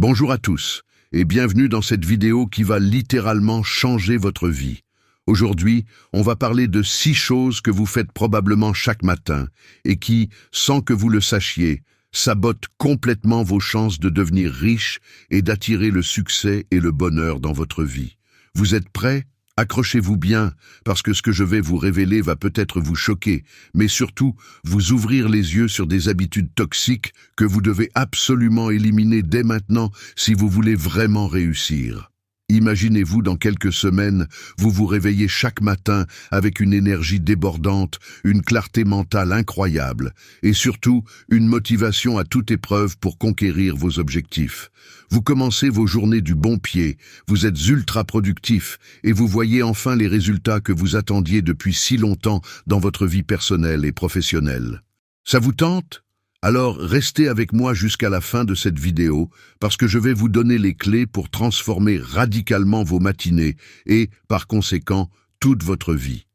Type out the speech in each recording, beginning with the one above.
Bonjour à tous et bienvenue dans cette vidéo qui va littéralement changer votre vie. Aujourd'hui, on va parler de 6 choses que vous faites probablement chaque matin et qui, sans que vous le sachiez, sabotent complètement vos chances de devenir riche et d'attirer le succès et le bonheur dans votre vie. Vous êtes prêts ? Accrochez-vous bien, parce que ce que je vais vous révéler va peut-être vous choquer, mais surtout vous ouvrir les yeux sur des habitudes toxiques que vous devez absolument éliminer dès maintenant si vous voulez vraiment réussir. Imaginez-vous dans quelques semaines, vous vous réveillez chaque matin avec une énergie débordante, une clarté mentale incroyable et surtout une motivation à toute épreuve pour conquérir vos objectifs. Vous commencez vos journées du bon pied, vous êtes ultra productif et vous voyez enfin les résultats que vous attendiez depuis si longtemps dans votre vie personnelle et professionnelle. Ça vous tente ? Alors restez avec moi jusqu'à la fin de cette vidéo parce que je vais vous donner les clés pour transformer radicalement vos matinées et, par conséquent, toute votre vie.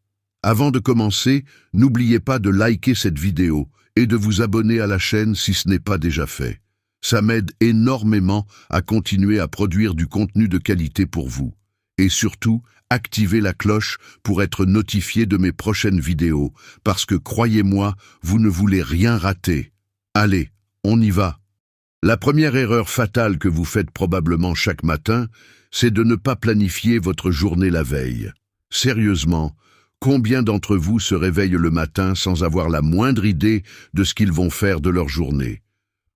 Avant de commencer, n'oubliez pas de liker cette vidéo et de vous abonner à la chaîne si ce n'est pas déjà fait. Ça m'aide énormément à continuer à produire du contenu de qualité pour vous. Et surtout, activez la cloche pour être notifié de mes prochaines vidéos parce que, croyez-moi, vous ne voulez rien rater. Allez, on y va. La première erreur fatale que vous faites probablement chaque matin, c'est de ne pas planifier votre journée la veille. Sérieusement, combien d'entre vous se réveillent le matin sans avoir la moindre idée de ce qu'ils vont faire de leur journée ?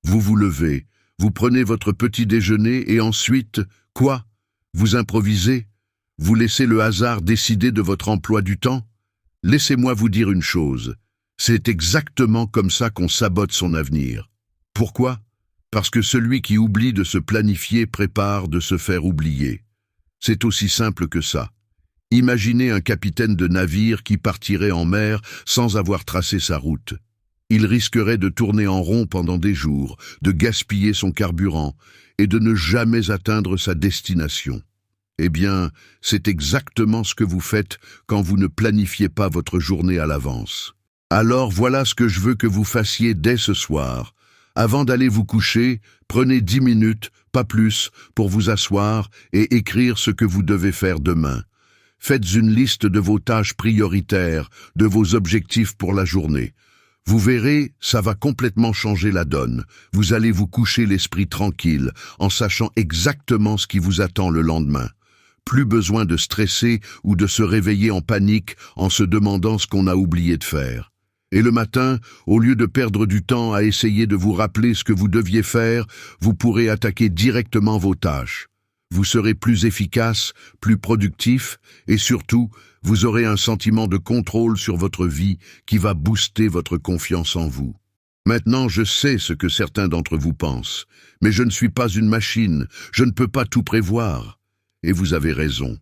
Vous vous levez, vous prenez votre petit déjeuner et ensuite, quoi ? Vous improvisez ? Vous laissez le hasard décider de votre emploi du temps ? Laissez-moi vous dire une chose. C'est exactement comme ça qu'on sabote son avenir. Pourquoi ? Parce que celui qui oublie de se planifier prépare de se faire oublier. C'est aussi simple que ça. Imaginez un capitaine de navire qui partirait en mer sans avoir tracé sa route. Il risquerait de tourner en rond pendant des jours, de gaspiller son carburant et de ne jamais atteindre sa destination. Eh bien, c'est exactement ce que vous faites quand vous ne planifiez pas votre journée à l'avance. Alors voilà ce que je veux que vous fassiez dès ce soir. Avant d'aller vous coucher, prenez 10 minutes, pas plus, pour vous asseoir et écrire ce que vous devez faire demain. Faites une liste de vos tâches prioritaires, de vos objectifs pour la journée. Vous verrez, ça va complètement changer la donne. Vous allez vous coucher l'esprit tranquille, en sachant exactement ce qui vous attend le lendemain. Plus besoin de stresser ou de se réveiller en panique en se demandant ce qu'on a oublié de faire. Et le matin, au lieu de perdre du temps à essayer de vous rappeler ce que vous deviez faire, vous pourrez attaquer directement vos tâches. Vous serez plus efficace, plus productif et surtout, vous aurez un sentiment de contrôle sur votre vie qui va booster votre confiance en vous. Maintenant, je sais ce que certains d'entre vous pensent, mais je ne suis pas une machine, je ne peux pas tout prévoir. Et vous avez raison.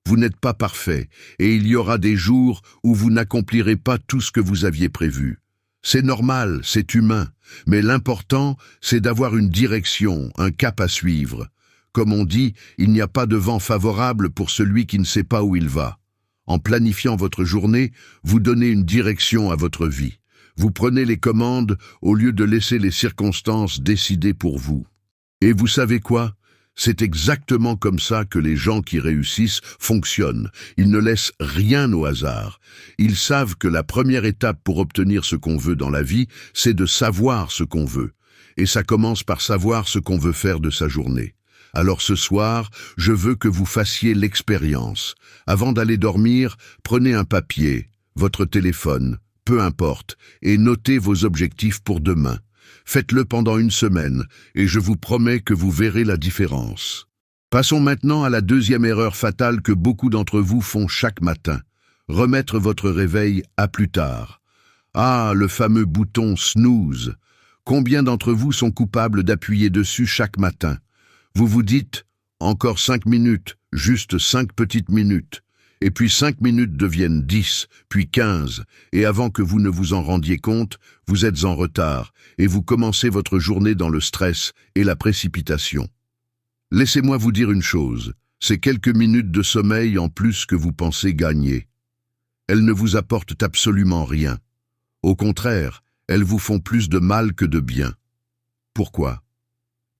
Vous n'êtes pas parfait, et il y aura des jours où vous n'accomplirez pas tout ce que vous aviez prévu. C'est normal, c'est humain, mais l'important, c'est d'avoir une direction, un cap à suivre. Comme on dit, il n'y a pas de vent favorable pour celui qui ne sait pas où il va. En planifiant votre journée, vous donnez une direction à votre vie. Vous prenez les commandes au lieu de laisser les circonstances décider pour vous. Et vous savez quoi ? C'est exactement comme ça que les gens qui réussissent fonctionnent. Ils ne laissent rien au hasard. Ils savent que la première étape pour obtenir ce qu'on veut dans la vie, c'est de savoir ce qu'on veut. Et ça commence par savoir ce qu'on veut faire de sa journée. Alors ce soir, je veux que vous fassiez l'expérience. Avant d'aller dormir, prenez un papier, votre téléphone, peu importe, et notez vos objectifs pour demain. Faites-le pendant une semaine, et je vous promets que vous verrez la différence. Passons maintenant à la deuxième erreur fatale que beaucoup d'entre vous font chaque matin. Remettre votre réveil à plus tard. Ah, le fameux bouton snooze. Combien d'entre vous sont coupables d'appuyer dessus chaque matin ? Vous vous dites, encore 5 minutes, juste 5 petites minutes. Et puis 5 minutes deviennent 10, puis 15, et avant que vous ne vous en rendiez compte, vous êtes en retard, et vous commencez votre journée dans le stress et la précipitation. Laissez-moi vous dire une chose, c'est quelques minutes de sommeil en plus que vous pensez gagner. Elles ne vous apportent absolument rien. Au contraire, elles vous font plus de mal que de bien. Pourquoi ?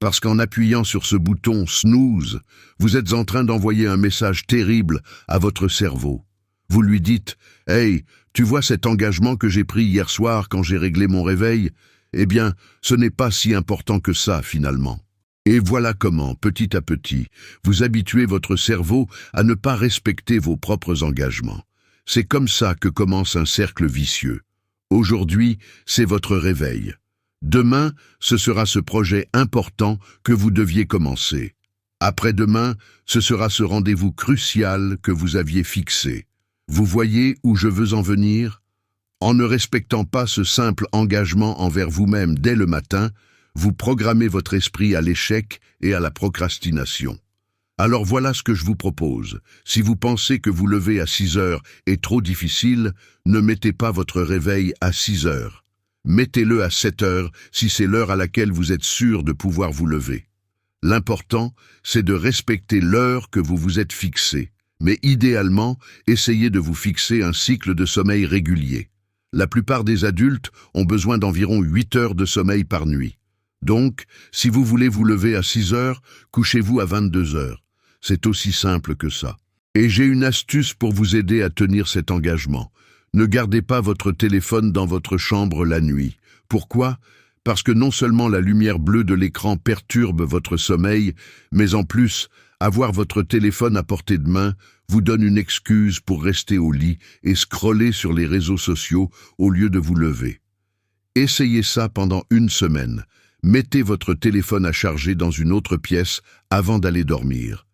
Parce qu'en appuyant sur ce bouton snooze, vous êtes en train d'envoyer un message terrible à votre cerveau. Vous lui dites « Hey, tu vois cet engagement que j'ai pris hier soir quand j'ai réglé mon réveil ? Eh bien, ce n'est pas si important que ça finalement. » Et voilà comment, petit à petit, vous habituez votre cerveau à ne pas respecter vos propres engagements. C'est comme ça que commence un cercle vicieux. Aujourd'hui, c'est votre réveil. Demain, ce sera ce projet important que vous deviez commencer. Après-demain, ce sera ce rendez-vous crucial que vous aviez fixé. Vous voyez où je veux en venir ? En ne respectant pas ce simple engagement envers vous-même dès le matin, vous programmez votre esprit à l'échec et à la procrastination. Alors voilà ce que je vous propose. Si vous pensez que vous lever à 6 heures est trop difficile, ne mettez pas votre réveil à 6 heures. Mettez-le à 7 heures si c'est l'heure à laquelle vous êtes sûr de pouvoir vous lever. L'important, c'est de respecter l'heure que vous vous êtes fixée. Mais idéalement, essayez de vous fixer un cycle de sommeil régulier. La plupart des adultes ont besoin d'environ 8 heures de sommeil par nuit. Donc, si vous voulez vous lever à 6 heures, couchez-vous à 22 heures. C'est aussi simple que ça. Et j'ai une astuce pour vous aider à tenir cet engagement. Ne gardez pas votre téléphone dans votre chambre la nuit. Pourquoi ? Parce que non seulement la lumière bleue de l'écran perturbe votre sommeil, mais en plus, avoir votre téléphone à portée de main vous donne une excuse pour rester au lit et scroller sur les réseaux sociaux au lieu de vous lever. Essayez ça pendant une semaine. Mettez votre téléphone à charger dans une autre pièce avant d'aller dormir.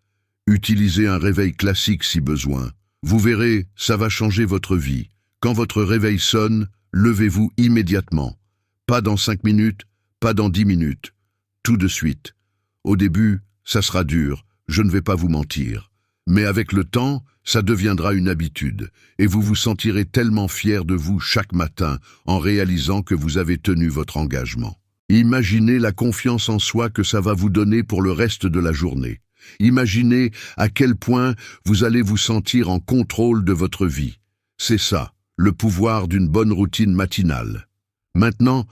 Utilisez un réveil classique si besoin. Vous verrez, ça va changer votre vie. Quand votre réveil sonne, levez-vous immédiatement. Pas dans 5 minutes, pas dans 10 minutes. Tout de suite. Au début, ça sera dur, je ne vais pas vous mentir. Mais avec le temps, ça deviendra une habitude, et vous vous sentirez tellement fier de vous chaque matin en réalisant que vous avez tenu votre engagement. Imaginez la confiance en soi que ça va vous donner pour le reste de la journée. Imaginez à quel point vous allez vous sentir en contrôle de votre vie. C'est ça, le pouvoir d'une bonne routine matinale. Maintenant,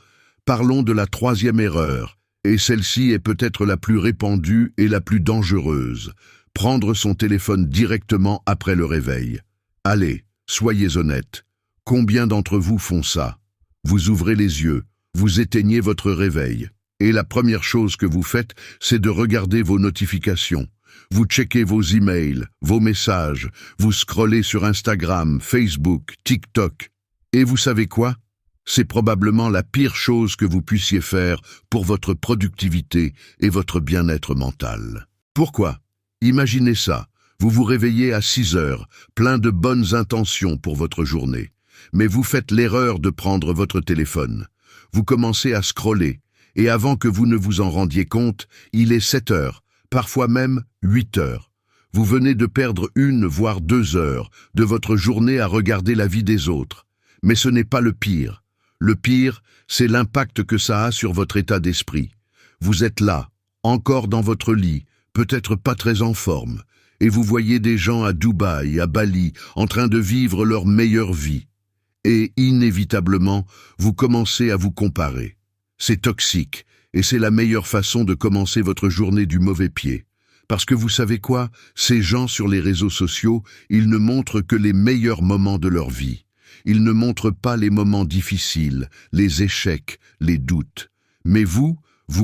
parlons de la troisième erreur, et celle-ci est peut-être la plus répandue et la plus dangereuse. Prendre son téléphone directement après le réveil. Allez, soyez honnête. Combien d'entre vous font ça ? Vous ouvrez les yeux, vous éteignez votre réveil, et la première chose que vous faites, c'est de regarder vos notifications. Vous checkez vos emails, vos messages, vous scrollez sur Instagram, Facebook, TikTok. Et vous savez quoi ? C'est probablement la pire chose que vous puissiez faire pour votre productivité et votre bien-être mental. Pourquoi ? Imaginez ça, vous vous réveillez à 6 heures, plein de bonnes intentions pour votre journée. Mais vous faites l'erreur de prendre votre téléphone. Vous commencez à scroller, et avant que vous ne vous en rendiez compte, il est 7 heures, parfois même 8 heures. Vous venez de perdre 1 voire 2 heures de votre journée à regarder la vie des autres. Mais ce n'est pas le pire. Le pire, c'est l'impact que ça a sur votre état d'esprit. Vous êtes là, encore dans votre lit, peut-être pas très en forme, et vous voyez des gens à Dubaï, à Bali, en train de vivre leur meilleure vie. Et inévitablement, vous commencez à vous comparer. C'est toxique, et c'est la meilleure façon de commencer votre journée du mauvais pied. Parce que vous savez quoi ? Ces gens sur les réseaux sociaux, ils ne montrent que les meilleurs moments de leur vie. Ils ne montrent pas les moments difficiles, les échecs, les doutes. Mais vous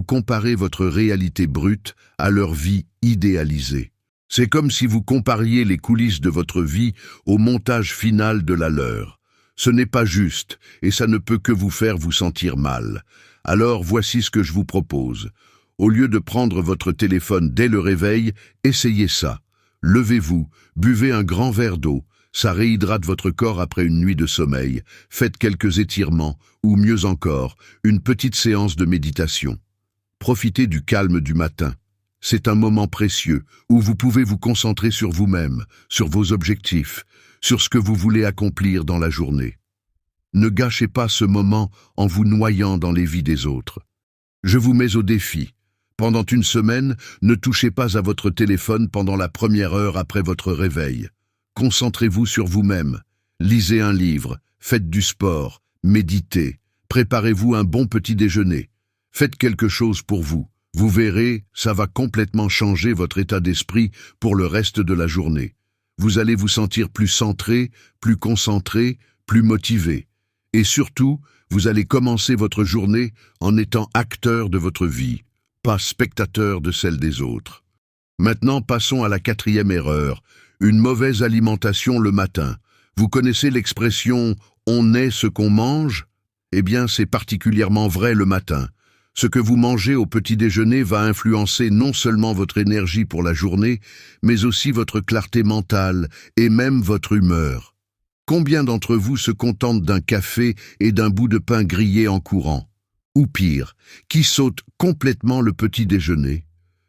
comparez votre réalité brute à leur vie idéalisée. C'est comme si vous compariez les coulisses de votre vie au montage final de la leur. Ce n'est pas juste, et ça ne peut que vous faire vous sentir mal. Alors voici ce que je vous propose. Au lieu de prendre votre téléphone dès le réveil, essayez ça. Levez-vous, buvez un grand verre d'eau. Ça réhydrate votre corps après une nuit de sommeil. Faites quelques étirements, ou mieux encore, une petite séance de méditation. Profitez du calme du matin. C'est un moment précieux où vous pouvez vous concentrer sur vous-même, sur vos objectifs, sur ce que vous voulez accomplir dans la journée. Ne gâchez pas ce moment en vous noyant dans les vies des autres. Je vous mets au défi. Pendant une semaine, ne touchez pas à votre téléphone pendant la première heure après votre réveil. Concentrez-vous sur vous-même. Lisez un livre, faites du sport, méditez, préparez-vous un bon petit déjeuner. Faites quelque chose pour vous, Vous verrez, ça va complètement changer votre état d'esprit pour le reste de la journée. Vous allez vous sentir plus centré, plus concentré, plus motivé. Et surtout, vous allez commencer votre journée en étant acteur de votre vie, pas spectateur de celle des autres. Maintenant, passons à la 4e erreur, une mauvaise alimentation le matin. Vous connaissez l'expression « on est ce qu'on mange » ? Eh bien, c'est particulièrement vrai le matin. Ce que vous mangez au petit déjeuner va influencer non seulement votre énergie pour la journée, mais aussi votre clarté mentale et même votre humeur. Combien d'entre vous se contentent d'un café et d'un bout de pain grillé en courant? Ou pire, qui sautent complètement le petit déjeuner?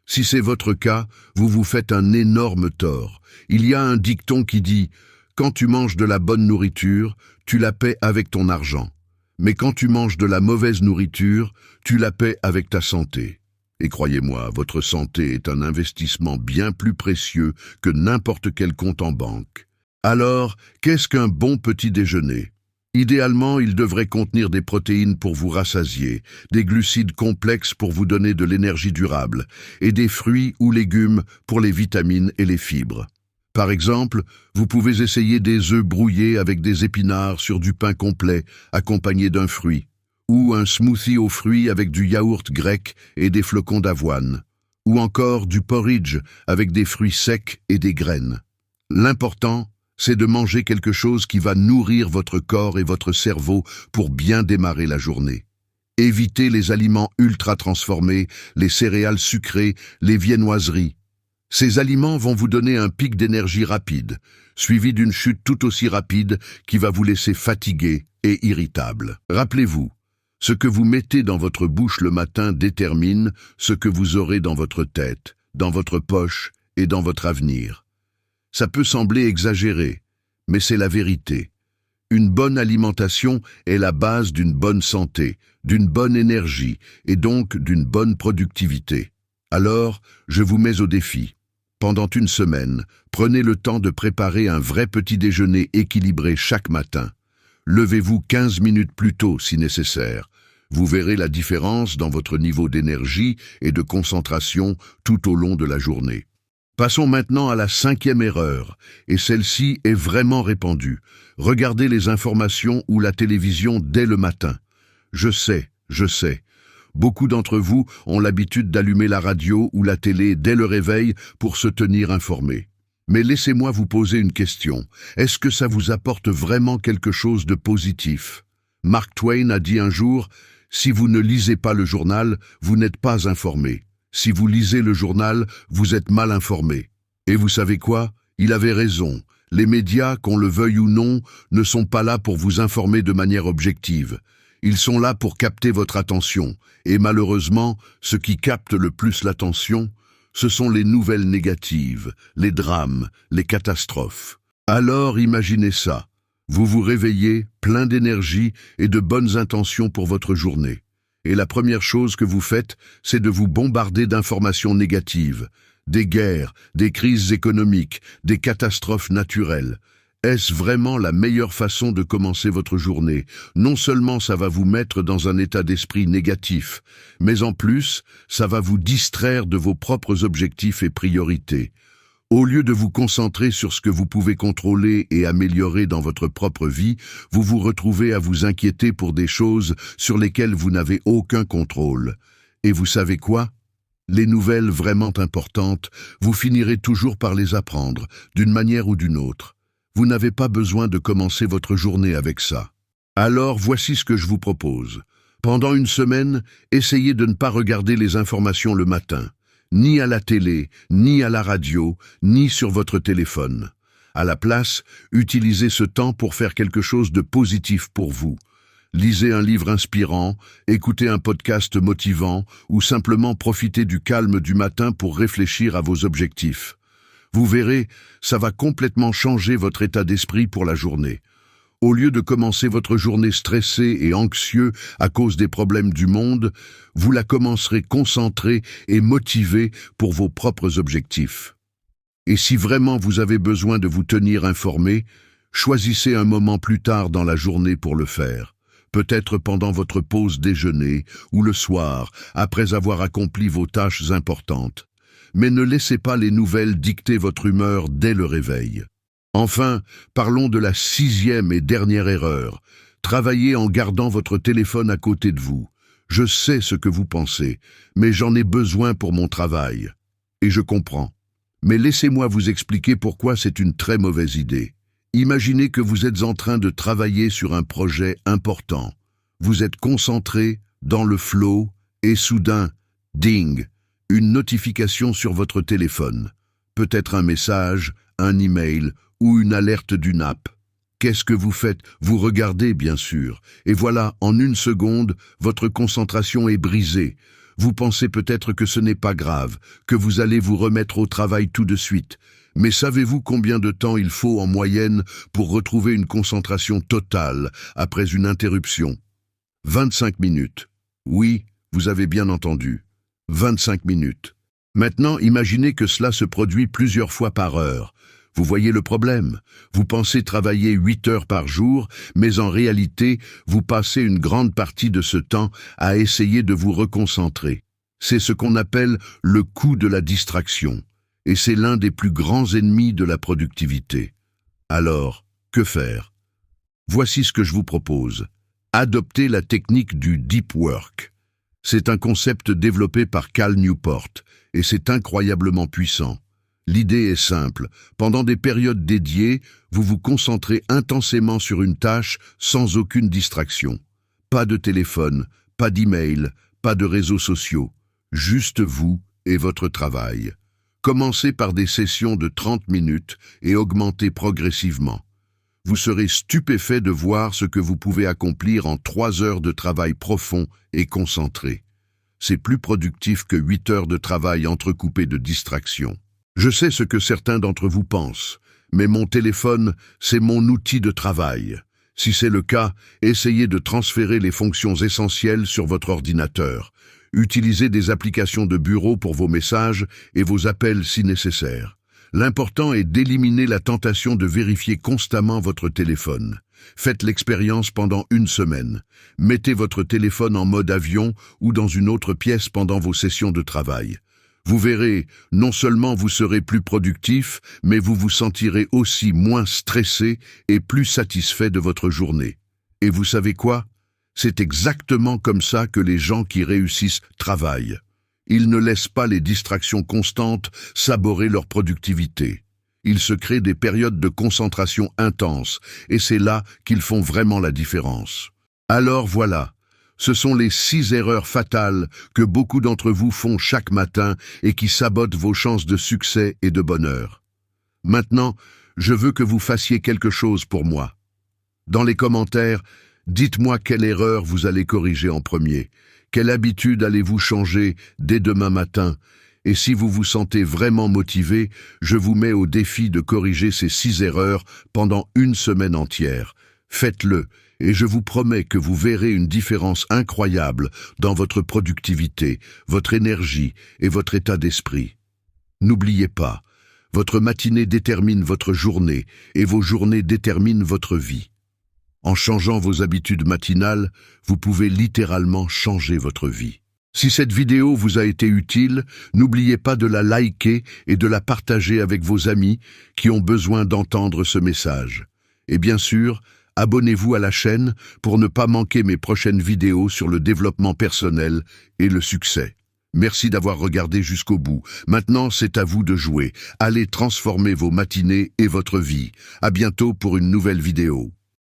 Si c'est votre cas, vous vous faites un énorme tort. Il y a un dicton qui dit « Quand tu manges de la bonne nourriture, tu la paies avec ton argent. Mais quand tu manges de la mauvaise nourriture, tu la paies avec ta santé. » Et croyez-moi, votre santé est un investissement bien plus précieux que n'importe quel compte en banque. Alors, qu'est-ce qu'un bon petit déjeuner? Idéalement, il devrait contenir des protéines pour vous rassasier, des glucides complexes pour vous donner de l'énergie durable, et des fruits ou légumes pour les vitamines et les fibres. Par exemple, vous pouvez essayer des œufs brouillés avec des épinards sur du pain complet, accompagné d'un fruit, ou un smoothie aux fruits avec du yaourt grec et des flocons d'avoine, ou encore du porridge avec des fruits secs et des graines. L'important, c'est de manger quelque chose qui va nourrir votre corps et votre cerveau pour bien démarrer la journée. Évitez les aliments ultra transformés, les céréales sucrées, les viennoiseries. Ces aliments vont vous donner un pic d'énergie rapide, suivi d'une chute tout aussi rapide qui va vous laisser fatigué et irritable. Rappelez-vous, ce que vous mettez dans votre bouche le matin détermine ce que vous aurez dans votre tête, dans votre poche et dans votre avenir. Ça peut sembler exagéré, mais c'est la vérité. Une bonne alimentation est la base d'une bonne santé, d'une bonne énergie et donc d'une bonne productivité. Alors, je vous mets au défi. Pendant une semaine, prenez le temps de préparer un vrai petit déjeuner équilibré chaque matin. Levez-vous 15 minutes plus tôt si nécessaire. Vous verrez la différence dans votre niveau d'énergie et de concentration tout au long de la journée. Passons maintenant à la 5e erreur, et celle-ci est vraiment répandue. Regardez les informations ou la télévision dès le matin. Je sais. Beaucoup d'entre vous ont l'habitude d'allumer la radio ou la télé dès le réveil pour se tenir informés. Mais laissez-moi vous poser une question. Est-ce que ça vous apporte vraiment quelque chose de positif? Mark Twain a dit un jour, « Si vous ne lisez pas le journal, vous n'êtes pas informé. Si vous lisez le journal, vous êtes mal informé. » Et vous savez quoi? Il avait raison. Les médias, qu'on le veuille ou non, ne sont pas là pour vous informer de manière objective. Ils sont là pour capter votre attention. Et malheureusement, ce qui capte le plus l'attention, ce sont les nouvelles négatives, les drames, les catastrophes. Alors imaginez ça. Vous vous réveillez, plein d'énergie et de bonnes intentions pour votre journée. Et la première chose que vous faites, c'est de vous bombarder d'informations négatives. Des guerres, des crises économiques, des catastrophes naturelles. Est-ce vraiment la meilleure façon de commencer votre journée? Non seulement ça va vous mettre dans un état d'esprit négatif, mais en plus, ça va vous distraire de vos propres objectifs et priorités. Au lieu de vous concentrer sur ce que vous pouvez contrôler et améliorer dans votre propre vie, vous vous retrouvez à vous inquiéter pour des choses sur lesquelles vous n'avez aucun contrôle. Et vous savez quoi? Les nouvelles vraiment importantes, vous finirez toujours par les apprendre, d'une manière ou d'une autre. Vous n'avez pas besoin de commencer votre journée avec ça. Alors voici ce que je vous propose. Pendant une semaine, essayez de ne pas regarder les informations le matin, ni à la télé, ni à la radio, ni sur votre téléphone. À la place, utilisez ce temps pour faire quelque chose de positif pour vous. Lisez un livre inspirant, écoutez un podcast motivant ou simplement profitez du calme du matin pour réfléchir à vos objectifs. Vous verrez, ça va complètement changer votre état d'esprit pour la journée. Au lieu de commencer votre journée stressé et anxieux à cause des problèmes du monde, vous la commencerez concentré et motivé pour vos propres objectifs. Et si vraiment vous avez besoin de vous tenir informé, choisissez un moment plus tard dans la journée pour le faire. peut-être pendant votre pause déjeuner ou le soir, après avoir accompli vos tâches importantes. Mais ne laissez pas les nouvelles dicter votre humeur dès le réveil. Enfin, parlons de la 6e et dernière erreur. Travaillez en gardant votre téléphone à côté de vous. Je sais ce que vous pensez, mais j'en ai besoin pour mon travail. Et je comprends. Mais laissez-moi vous expliquer pourquoi c'est une très mauvaise idée. Imaginez que vous êtes en train de travailler sur un projet important. Vous êtes concentré, dans le flow, et soudain, ding, une notification sur votre téléphone. Peut-être un message, un email ou une alerte d'une app. Qu'est-ce que vous faites? Vous regardez, bien sûr. Et voilà, en une seconde, votre concentration est brisée. Vous pensez peut-être que ce n'est pas grave, que vous allez vous remettre au travail tout de suite. Mais savez-vous combien de temps il faut en moyenne pour retrouver une concentration totale après une interruption? 25 minutes. Oui, vous avez bien entendu. 25 minutes. Maintenant, imaginez que cela se produit plusieurs fois par heure. Vous voyez le problème? Vous pensez travailler 8 heures par jour, mais en réalité, vous passez une grande partie de ce temps à essayer de vous reconcentrer. C'est ce qu'on appelle le coût de la distraction, et c'est l'un des plus grands ennemis de la productivité. Alors, que faire? Voici ce que je vous propose. Adoptez la technique du deep work. C'est un concept développé par Cal Newport, et c'est incroyablement puissant. L'idée est simple. Pendant des périodes dédiées, vous vous concentrez intensément sur une tâche sans aucune distraction. Pas de téléphone, pas d'email, pas de réseaux sociaux. Juste vous et votre travail. Commencez par des sessions de 30 minutes et augmentez progressivement. Vous serez stupéfait de voir ce que vous pouvez accomplir en 3 heures de travail profond et concentré. C'est plus productif que 8 heures de travail entrecoupées de distractions. Je sais ce que certains d'entre vous pensent, mais mon téléphone, c'est mon outil de travail. Si c'est le cas, essayez de transférer les fonctions essentielles sur votre ordinateur. Utilisez des applications de bureau pour vos messages et vos appels si nécessaire. L'important est d'éliminer la tentation de vérifier constamment votre téléphone. Faites l'expérience pendant 1 semaine. Mettez votre téléphone en mode avion ou dans une autre pièce pendant vos sessions de travail. Vous verrez, non seulement vous serez plus productif, mais vous vous sentirez aussi moins stressé et plus satisfait de votre journée. Et vous savez quoi? C'est exactement comme ça que les gens qui réussissent travaillent. Ils ne laissent pas les distractions constantes saborer leur productivité. Ils se créent des périodes de concentration intense, et c'est là qu'ils font vraiment la différence. Alors voilà. Ce sont les 6 erreurs fatales que beaucoup d'entre vous font chaque matin et qui sabotent vos chances de succès et de bonheur. Maintenant, je veux que vous fassiez quelque chose pour moi. Dans les commentaires, dites-moi quelle erreur vous allez corriger en premier. Quelle habitude allez-vous changer dès demain matin? Et si vous vous sentez vraiment motivé, je vous mets au défi de corriger ces 6 erreurs pendant 1 semaine entière. Faites-le. Et je vous promets que vous verrez une différence incroyable dans votre productivité, votre énergie et votre état d'esprit. N'oubliez pas, votre matinée détermine votre journée et vos journées déterminent votre vie. En changeant vos habitudes matinales, vous pouvez littéralement changer votre vie. Si cette vidéo vous a été utile, n'oubliez pas de la liker et de la partager avec vos amis qui ont besoin d'entendre ce message. Et bien sûr, abonnez-vous à la chaîne pour ne pas manquer mes prochaines vidéos sur le développement personnel et le succès. Merci d'avoir regardé jusqu'au bout. Maintenant, c'est à vous de jouer. Allez transformer vos matinées et votre vie. À bientôt pour une nouvelle vidéo.